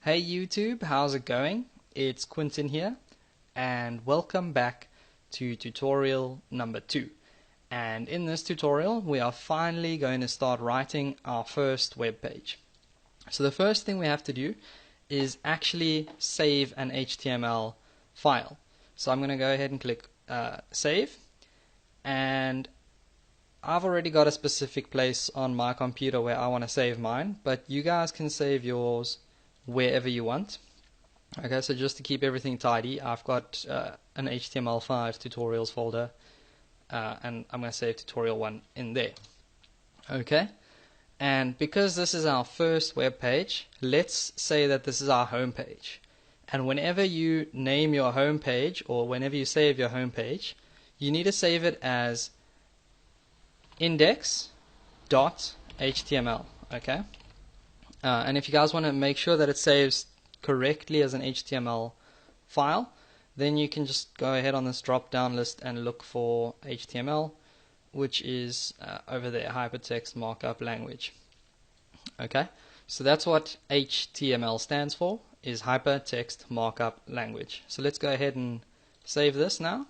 Hey YouTube, how's it going? It's Quentin here, and welcome back to tutorial number 2. And in this tutorial, we are finally going to start writing our first web page. So the first thing we have to do is actually save an HTML file. So I'm going to go ahead and click save, and I've already got a specific place on my computer where I want to save mine, but you guys can save yours wherever you want. Okay, so just to keep everything tidy, I've got an HTML5 tutorials folder, and I'm going to save tutorial 1 in there. Okay, and because this is our first web page, let's say that this is our home page. And whenever you name your home page, or whenever you save your home page, you need to save it as index.html. Okay, and if you guys want to make sure that it saves correctly as an HTML file, then you can just go ahead on this drop down list and look for HTML, which is over there, hypertext markup language. Okay, so that's what HTML stands for, is hypertext markup language. So let's go ahead and save this now,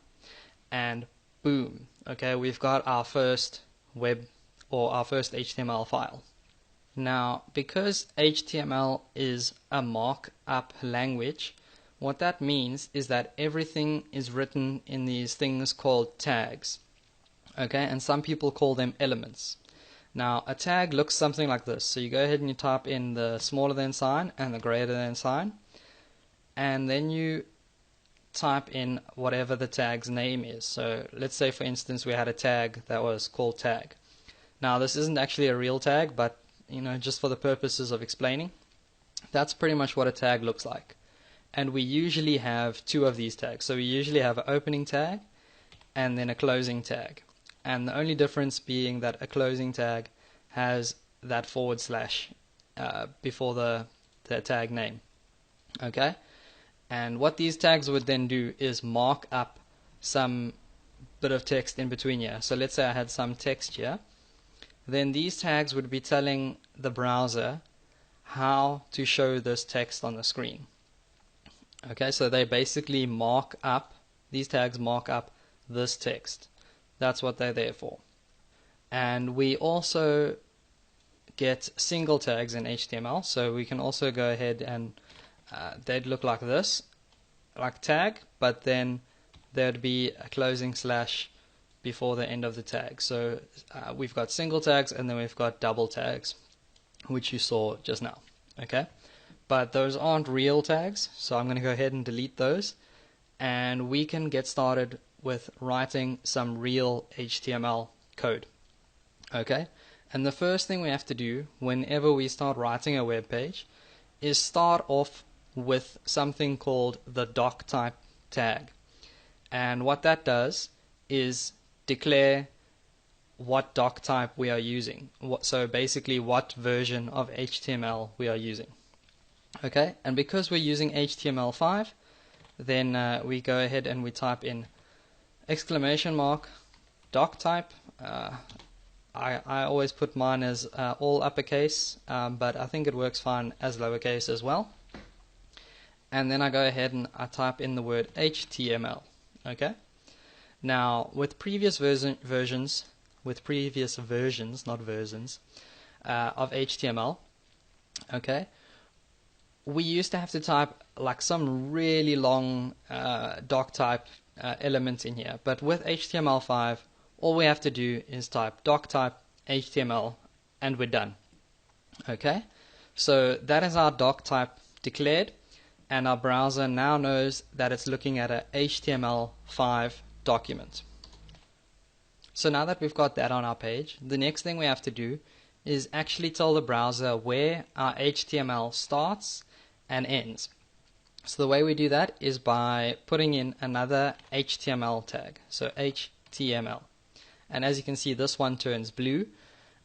and boom, okay, we've got our first web or our first HTML file. Now, because HTML is a markup language, what that means is that everything is written in these things called tags. Okay, and some people call them elements. Now, a tag looks something like this. So you go ahead and you type in the smaller than sign and the greater than sign, and then you type in whatever the tag's name is. So let's say, for instance, we had a tag that was called tag. Now, this isn't actually a real tag, but just for the purposes of explaining, that's pretty much what a tag looks like. And we usually have 2 of these tags. So we usually have an opening tag and then a closing tag. And the only difference being that a closing tag has that / before the tag name. Okay? And what these tags would then do is mark up some bit of text in between here. So let's say I had some text here. Then these tags would be telling the browser how to show this text on the screen. Okay, so they basically mark up, these tags mark up this text. That's what they're there for. And we also get single tags in HTML, so we can also go ahead and they'd look like this, like tag, but then there'd be a closing / before the end of the tag. So we've got single tags and then we've got double tags, which you saw just now. Okay, but those aren't real tags, so I'm going to go ahead and delete those, and we can get started with writing some real HTML code. Okay, and the first thing we have to do whenever we start writing a web page is start off with something called the doctype tag. And what that does is declare what doctype we are using. So basically what version of HTML we are using. Okay, and because we're using HTML5, then we go ahead and we type in !doctype. I always put mine as all uppercase, but I think it works fine as lowercase as well. And then I go ahead and I type in the word HTML. Okay. Now, with previous versions, not versions, of HTML, okay, we used to have to type like some really long doctype element in here. But with HTML5, all we have to do is type doctype HTML, and we're done. Okay, so that is our doctype declared, and our browser now knows that it's looking at a HTML5 document. So now that we've got that on our page, the next thing we have to do is actually tell the browser where our HTML starts and ends. So the way we do that is by putting in another HTML tag, so HTML. And as you can see, this one turns blue,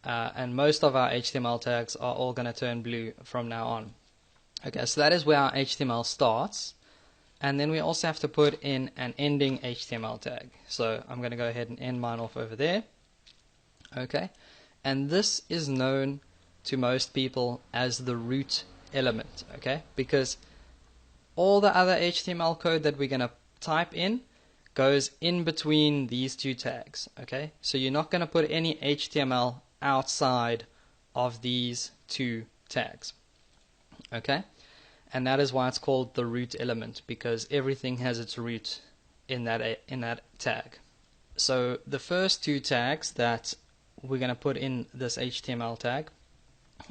and most of our HTML tags are all going to turn blue from now on. Okay, so that is where our HTML starts. And then we also have to put in an ending HTML tag. So I'm going to go ahead and end mine off over there. Okay, and this is known to most people as the root element, okay? Because all the other HTML code that we're going to type in goes in between these two tags, okay? So you're not going to put any HTML outside of these two tags, okay? And that is why it's called the root element, because everything has its root in that tag. So the first two tags that we're going to put in this HTML tag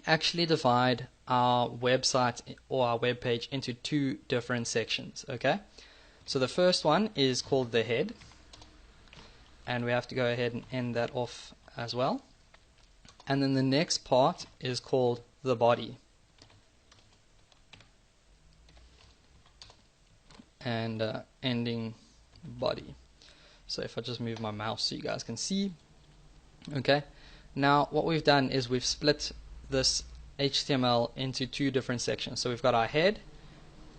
actually divide our website or our web page into two different sections, okay? So the first one is called the head, and we have to go ahead and end that off as well. And then the next part is called the body. And ending body. So if I just move my mouse so you guys can see. Okay, now what we've done is we've split this HTML into two different sections. So we've got our head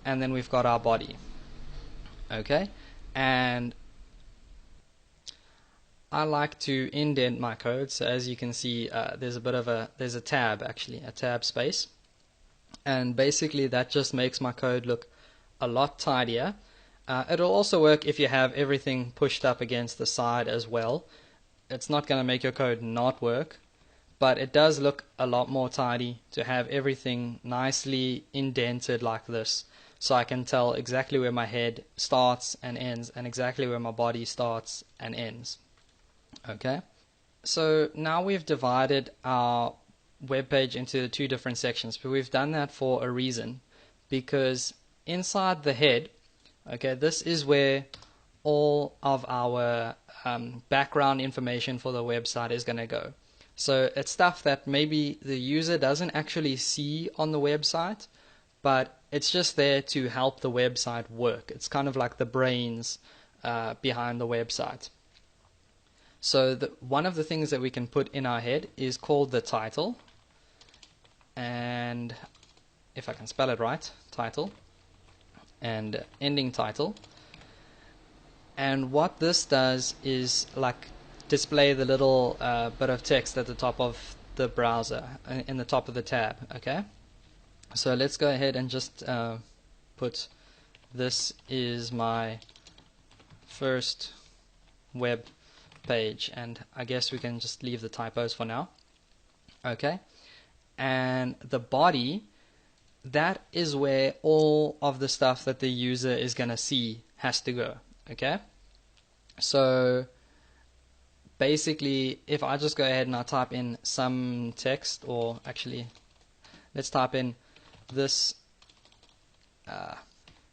and then we've got our body. Okay, and I like to indent my code. So as you can see, there's a tab, actually a tab space, and basically that just makes my code look a lot tidier. It'll also work if you have everything pushed up against the side as well. It's not going to make your code not work, but it does look a lot more tidy to have everything nicely indented like this, so I can tell exactly where my head starts and ends and exactly where my body starts and ends. Okay, so now we've divided our web page into two different sections, but we've done that for a reason, because inside the head, okay, this is where all of our background information for the website is going to go. So it's stuff that maybe the user doesn't actually see on the website, but it's just there to help the website work. It's kind of like the brains behind the website. So one of the things that we can put in our head is called the title, and if I can spell it right, title, and ending title. And what this does is like display the little bit of text at the top of the browser, in the top of the tab, okay? So let's go ahead and just put, this is my first web page, and I guess we can just leave the typos for now, okay? And the body, that is where all of the stuff that the user is going to see has to go, okay? So basically, if I just go ahead and I type in some text, or actually let's type in this,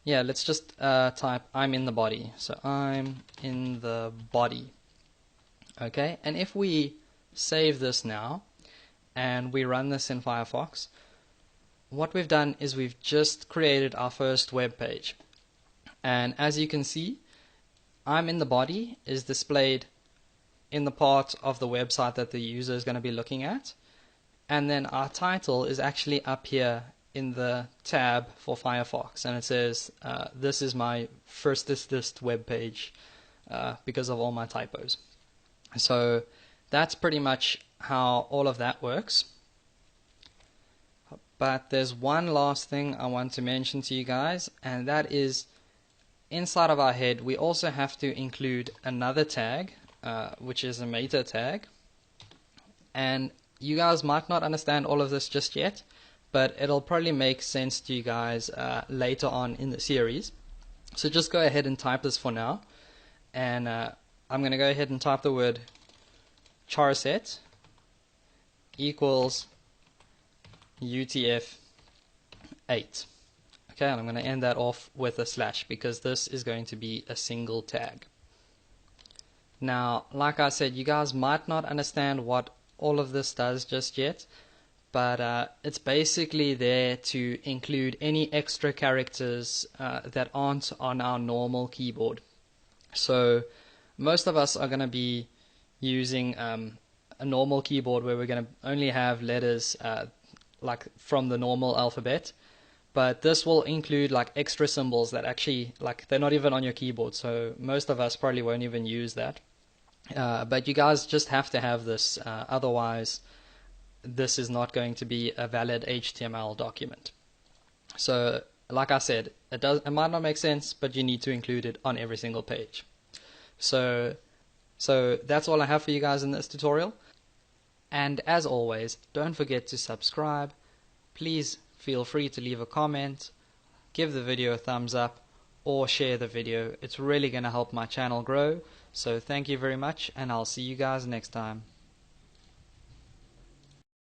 let's just type I'm in the body. So I'm in the body, okay? And if we save this now and we run this in Firefox, what we've done is we've just created our first web page. And as you can see, I'm in the body is displayed in the part of the website that the user is going to be looking at, and then our title is actually up here in the tab for Firefox, and it says this is my first web page because of all my typos. So that's pretty much how all of that works. But there's one last thing I want to mention to you guys, and that is inside of our head we also have to include another tag, which is a meta tag. And you guys might not understand all of this just yet, but it'll probably make sense to you guys later on in the series. So just go ahead and type this for now, and I'm going to go ahead and type the word charset equals UTF-8. Okay, and I'm going to end that off with a slash because this is going to be a single tag. Now, like I said, you guys might not understand what all of this does just yet, but it's basically there to include any extra characters that aren't on our normal keyboard. So most of us are going to be using a normal keyboard where we're going to only have letters like from the normal alphabet, but this will include like extra symbols that actually, like, they're not even on your keyboard, so most of us probably won't even use that. But you guys just have to have this, otherwise this is not going to be a valid HTML document. So like I said, it might not make sense, but you need to include it on every single page. So that's all I have for you guys in this tutorial. And as always, don't forget to subscribe. Please feel free to leave a comment, give the video a thumbs up, or share the video. It's really going to help my channel grow. So thank you very much, and I'll see you guys next time.